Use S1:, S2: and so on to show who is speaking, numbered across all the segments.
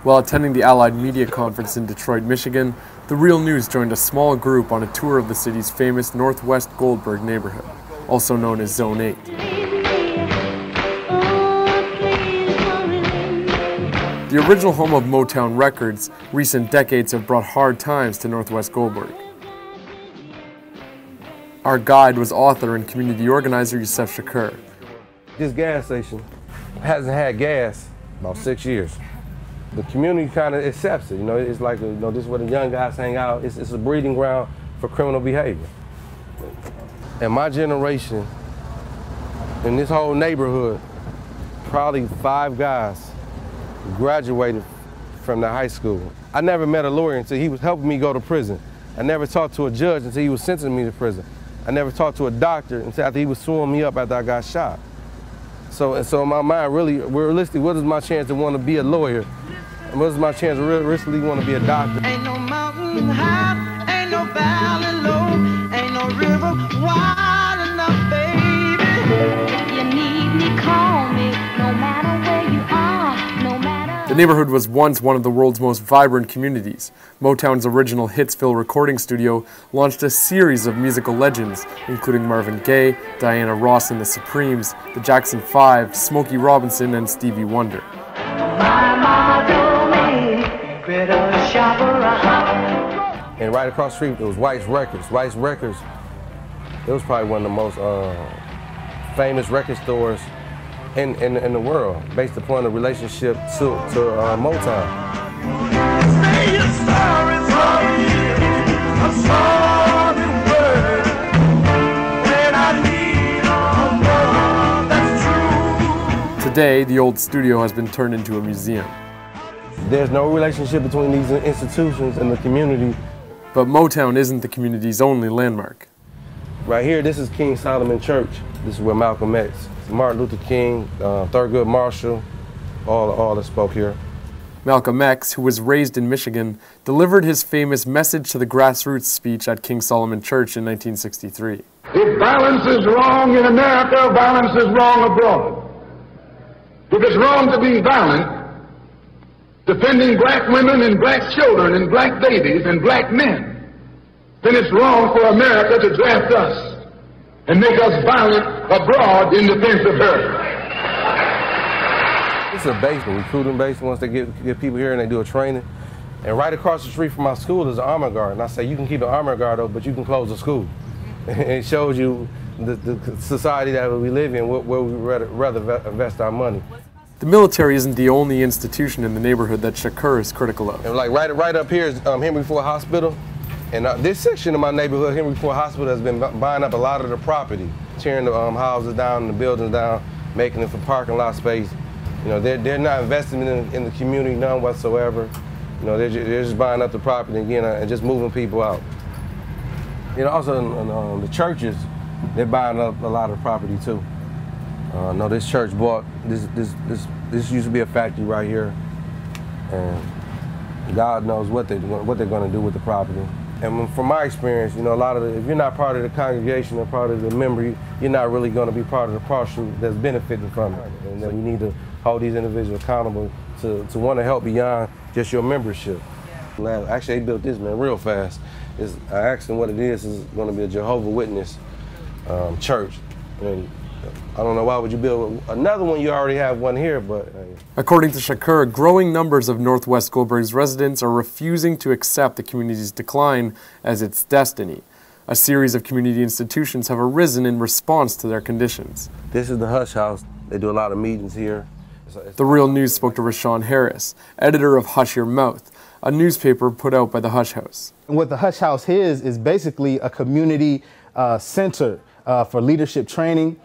S1: While attending the Allied Media Conference in Detroit, Michigan, The Real News joined a small group on a tour of the city's famous North-West Goldberg neighborhood, also known as Zone 8. The original home of Motown Records, recent decades have brought hard times to North-West Goldberg. Our guide was author and community organizer Yusef Shakur.
S2: This gas station hasn't had gas about 6 years. The community kind of accepts it. You know, it's like, this is where the young guys hang out. It's a breeding ground for criminal behavior. And my generation, in this whole neighborhood, probably 5 guys graduated from the high school. I never met a lawyer until he was helping me go to prison. I never talked to a judge until he was sentencing me to prison. I never talked to a doctor until after he was suing me up after I got shot. So in my mind, really, realistically, what is my chance to want to be a lawyer? And what is my chance to realistically want to be a doctor?
S3: Ain't no mountain high, ain't no valley low, ain't no river wide enough, baby.
S4: If you need me, call me, no matter where you are, no matter.
S1: The neighborhood was once one of the world's most vibrant communities. Motown's original Hitsville recording studio launched a series of musical legends, including Marvin Gaye, Diana Ross and the Supremes, the Jackson 5, Smokey Robinson, and Stevie Wonder.
S3: My mama told me, better shop around.
S2: And right across the street, there was White's Records. White's Records, it was probably one of the most famous record stores in the world, based upon the relationship to Motown.
S1: Today, the old studio has been turned into a museum.
S2: There's no relationship between these institutions and the community.
S1: But Motown isn't the community's only landmark.
S2: Right here, this is King Solomon Church. This is where Malcolm X, Martin Luther King, Thurgood Marshall, all that spoke here.
S1: Malcolm X, who was raised in Michigan, delivered his famous Message to the Grassroots speech at King Solomon Church in 1963.
S5: If violence is wrong in America, violence is wrong abroad. If it's wrong to be violent, defending black women and black children and black babies and black men, then it's wrong for America to draft us and make us violent abroad in defense of her.
S2: It's a base, a recruiting base. Once they get people here and they do a training. And right across the street from my school is an armor guard. And I say, you can keep an armor guard open, but you can close the school. And it shows you the society that we live in, where we rather invest our money.
S1: The military isn't the only institution in the neighborhood that Shakur is critical of.
S2: And like right up here is Henry Ford Hospital. And this section of my neighborhood, Henry Ford Hospital, has been buying up a lot of the property, tearing the houses down, the buildings down, making it for parking lot space. You know, they're not investing in the community, none whatsoever. You know, they're just buying up the property again and just moving people out. You know, also in the churches, they're buying up a lot of property too. No, this church bought this used to be a factory right here, and God knows what they're going to do with the property. And from my experience, you know, if you're not part of the congregation or part of the member, you're not really going to be part of the parcel that's benefiting from it. And then we need to hold these individuals accountable to want to help beyond just your membership. Actually, they built this, man, real fast. I asked them what it is going to be a Jehovah's Witness church. And I don't know why would you build another one, you already have one here, but...
S1: According to Shakur, growing numbers of North-West Goldberg's residents are refusing to accept the community's decline as its destiny. A series of community institutions have arisen in response to their conditions.
S2: This is the Hush House. They do a lot of meetings here.
S1: The Real News spoke to Rashawn Harris, editor of Hush Your Mouth, a newspaper put out by the Hush House.
S6: And what the Hush House is basically a community center for leadership training,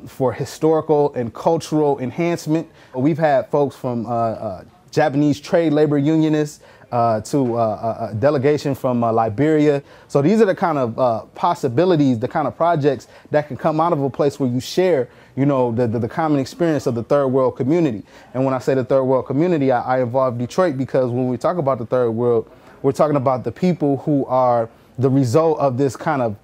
S6: for historical and cultural enhancement. We've had folks from Japanese trade labor unionists to a delegation from Liberia. So these are the kind of possibilities, the kind of projects that can come out of a place where you share, you know, the common experience of the third world community. And when I say the third world community, I involve Detroit because when we talk about the third world, we're talking about the people who are the result of this kind of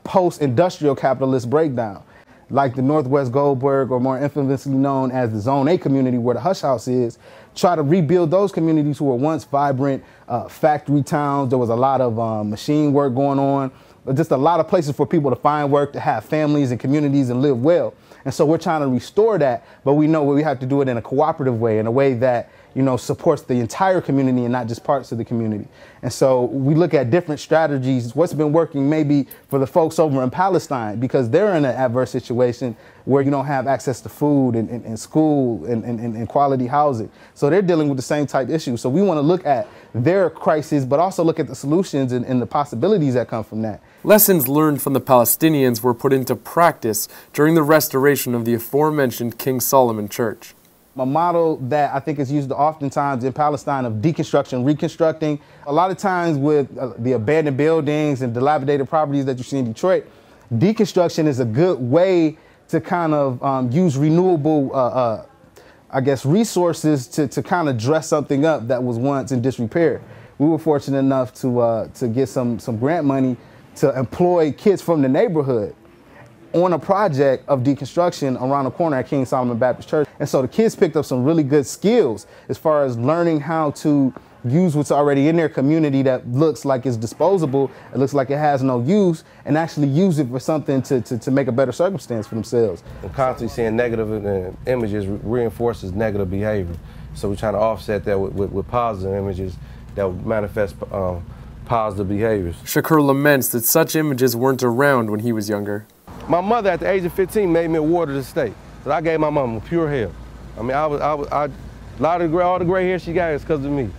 S6: post-industrial capitalist breakdown. Like the North-West Goldberg, or more infamously known as the Zone 8 community where the Hush House is, try to rebuild those communities who were once vibrant factory towns. There was a lot of machine work going on, just a lot of places for people to find work, to have families and communities and live well. And so we're trying to restore that, but we know we have to do it in a cooperative way, in a way that, you know, supports the entire community and not just parts of the community. And so we look at different strategies, what's been working maybe for the folks over in Palestine, because they're in an adverse situation where you don't have access to food and school and quality housing. So they're dealing with the same type issues. So we want to look at their crisis, but also look at the solutions and the possibilities that come from that.
S1: Lessons learned from the Palestinians were put into practice during the restoration of the aforementioned King Solomon Church.
S6: A model that I think is used oftentimes in Palestine of deconstruction, reconstructing. A lot of times with the abandoned buildings and dilapidated properties that you see in Detroit, deconstruction is a good way to kind of use renewable, I guess, resources to kind of dress something up that was once in disrepair. We were fortunate enough to get some grant money to employ kids from the neighborhood on a project of deconstruction around the corner at King Solomon Baptist Church. And so the kids picked up some really good skills as far as learning how to use what's already in their community that looks like it's disposable, it looks like it has no use, and actually use it for something to make a better circumstance for themselves.
S2: And constantly seeing negative images reinforces negative behavior. So we're trying to offset that with positive images that would manifest positive behaviors.
S1: Shakur laments that such images weren't around when he was younger.
S2: My mother at the age of 15 made me a ward of the state, but I gave my mama pure hair. I mean, all the gray hair she got is because of me.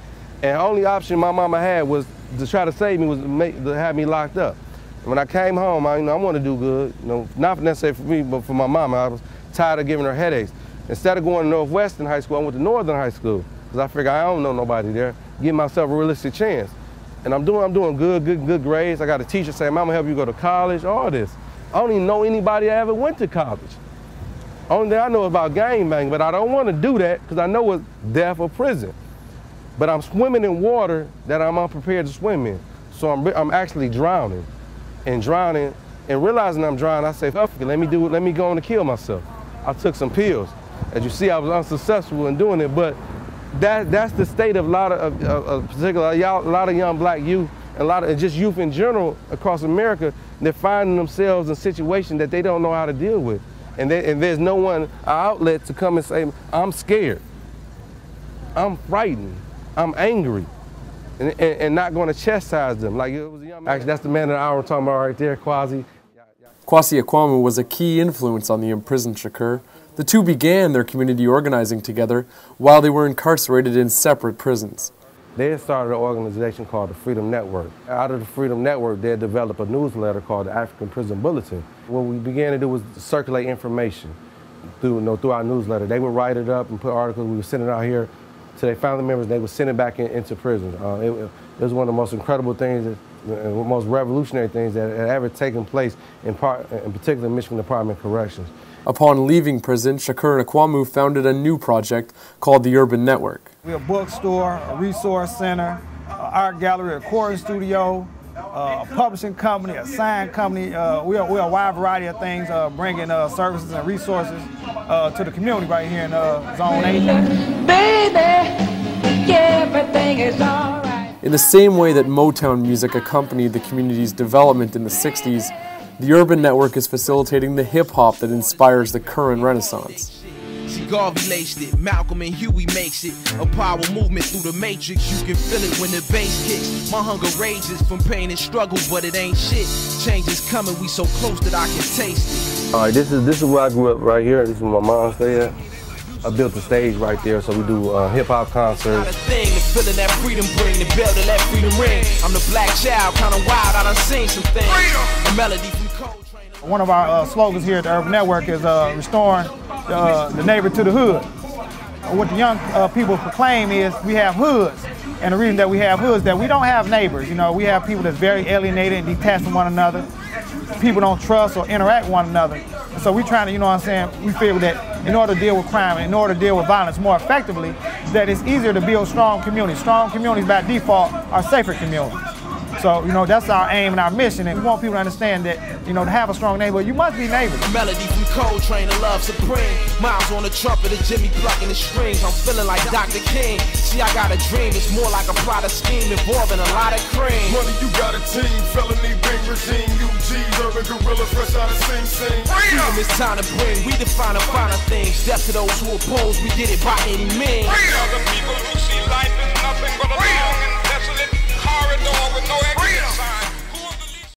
S2: And the only option my mama had was to try to save me, was to have me locked up. And when I came home, I want to do good, not necessarily for me, but for my mama. I was tired of giving her headaches. Instead of going to North-Western High School, I went to Northern High School, because I figured I don't know nobody there, give myself a realistic chance. And I'm doing good grades. I got a teacher saying, "Mama, help you go to college," all this. I don't even know anybody that ever went to college. Only thing I know about gangbanging, but I don't want to do that because I know it's death or prison. But I'm swimming in water that I'm unprepared to swim in. So I'm actually drowning and realizing I'm drowning, I say, "Fuck it, let me go on and kill myself." I took some pills. As you see, I was unsuccessful in doing it, but that's the state of a lot of young black youth, and just youth in general across America. They're finding themselves in situations that they don't know how to deal with. And there's no one outlet to come and say, "I'm scared, I'm frightened, I'm angry," and not going to chastise them. Like it was a young man. Actually, that's the man of the hour I'm talking about right there, Kwasi.
S1: Kwasi Akwamu was a key influence on the imprisoned Shakur. The two began their community organizing together while they were incarcerated in separate prisons.
S2: They had started an organization called the Freedom Network. Out of the Freedom Network, they had developed a newsletter called the African Prison Bulletin. What we began to do was circulate information through our newsletter. They would write it up and put articles. We would send it out here to their family members. They would send it back into prison. It was one of the most incredible things, most revolutionary things that had ever taken place in particular Michigan Department of Corrections.
S1: Upon leaving prison, Shakur and Akwamu founded a new project called the Urban Network.
S7: We're a bookstore, a resource center, an art gallery, a recording studio, a publishing company, a sign company. We're a wide variety of things, bringing services and resources to the community right here in Zone 8.
S4: Baby, everything is all right.
S1: In the same way that Motown music accompanied the community's development in the 60s, the Urban Network is facilitating the hip-hop that inspires the current renaissance.
S8: See, Garvey laced it, Malcolm and Huey makes it. A power movement through the matrix, you can feel it when the bass kicks. My hunger rages from pain and struggle, but it ain't shit. Change is coming, we so close that I can taste it.
S2: All right, this is where I grew up right here. This is where my mom stayed at. I built the stage right there, so we do hip-hop concerts.
S8: Feeling that freedom bring, the bell to let freedom ring. I'm the black child, kinda wild, I done seen some things. A melody from Coltrane.
S7: One of our slogans here at the Urban Network is restoring the neighbor to the hood. What the young people proclaim is we have hoods. And the reason that we have hoods is that we don't have neighbors. We have people that's very alienated and detached from one another. People don't trust or interact with one another. And so we're trying to, we feel that in order to deal with crime and in order to deal with violence more effectively, that it's easier to build strong communities. Strong communities by default are safer communities. So, you know, that's our aim and our mission, and we want people to understand that, you know, to have a strong neighborhood, you must be neighborly.
S8: Melody from Coltrane to Love Supreme. Miles on the trumpet and Jimmy plucking the strings. I'm feeling like Dr. King. See, I got a dream, it's more like a plot of scheme involving a lot of cream.
S9: Money, you got a team, felony ring regime, UGs, urban gorillas, fresh out of Sing Sing.
S8: Freedom is time to bring, we define the finer things. Death to those who oppose, we did it by any means.
S9: Other people who see life as nothing but a long and desolate corridor with no exit.